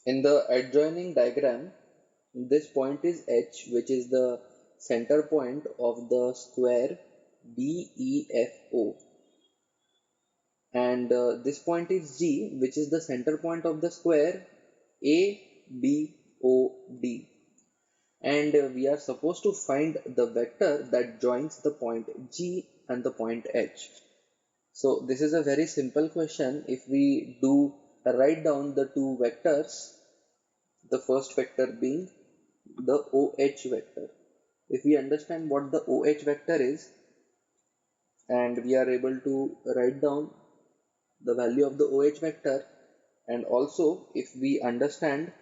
In the adjoining diagram, this point is H, which is the center point of the square BEFO, and this point is G, which is the center point of the square ABOD, and we are supposed to find the vector that joins the point G and the point H. So this is a very simple question. If we do write down the two vectors, the first vector being the OH vector. If we understand what the OH vector is and we are able to write down the value of the OH vector, and also if we understand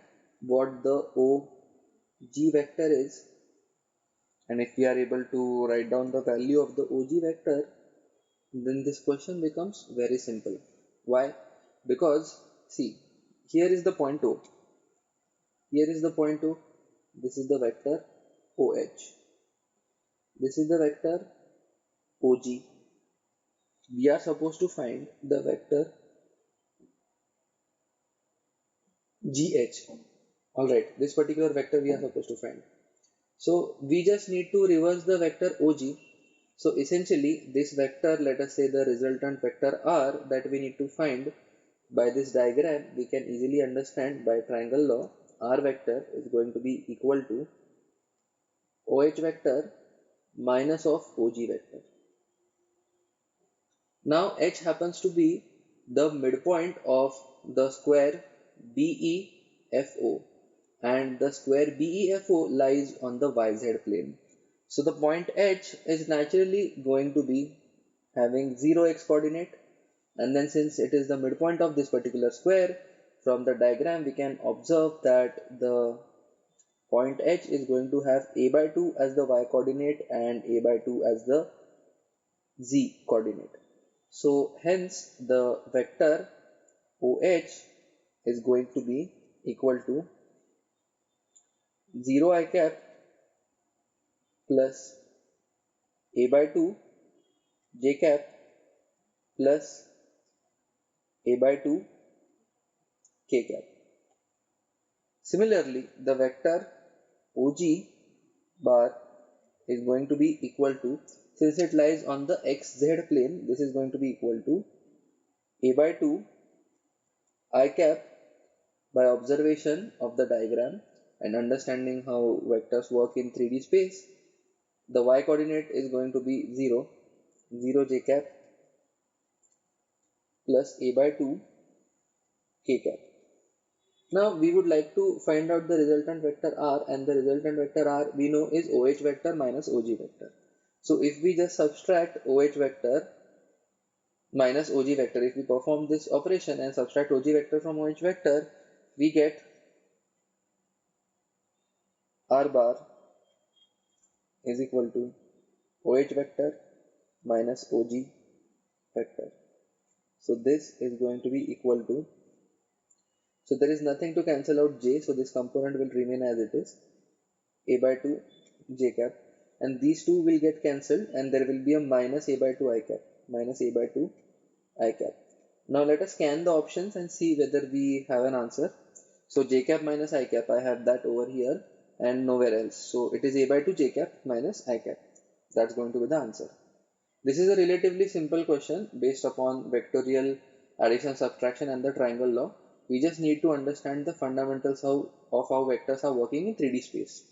what the OG vector is, and if we are able to write down the value of the OG vector, then this question becomes very simple. Why? Because see, here is the point O, here is the point O, this is the vector OH, this is the vector OG. We are supposed to find the vector GH. Alright, this particular vector we are supposed to find. So we just need to reverse the vector OG. So essentially this vector, let us say the resultant vector R that we need to find, by this diagram we can easily understand by triangle law, R vector is going to be equal to OH vector minus of OG vector. Now H happens to be the midpoint of the square BEFO, and the square BEFO lies on the YZ plane. So the point H is naturally going to be having 0x coordinate, and then since it is the midpoint of this particular square, from the diagram we can observe that the point H is going to have a by 2 as the y coordinate and a by 2 as the z coordinate. So hence the vector OH is going to be equal to 0 I cap plus a by 2 j cap plus a by 2 k cap. Similarly, the vector OG bar is going to be equal to, since it lies on the xz plane, this is going to be equal to a by 2 I cap, by observation of the diagram and understanding how vectors work in 3D space. The y coordinate is going to be 0, 0 j cap plus a by 2 k cap. Now we would like to find out the resultant vector R, and the resultant vector R we know is OH vector minus OG vector. So if we just subtract OH vector minus OG vector, if we perform this operation and subtract OG vector from OH vector, we get R bar is equal to OH vector minus OG vector. So this is going to be equal to, so there is nothing to cancel out j, so this component will remain as it is, a by 2 j cap, and these two will get cancelled and there will be a minus a by 2 I cap, minus a by 2 I cap. Now let us scan the options and see whether we have an answer. So j cap minus I cap, I have that over here and nowhere else. So it is a by 2 j cap minus I cap. That's going to be the answer. This is a relatively simple question based upon vectorial addition, subtraction and the triangle law. We just need to understand the fundamentals of how vectors are working in 3D space.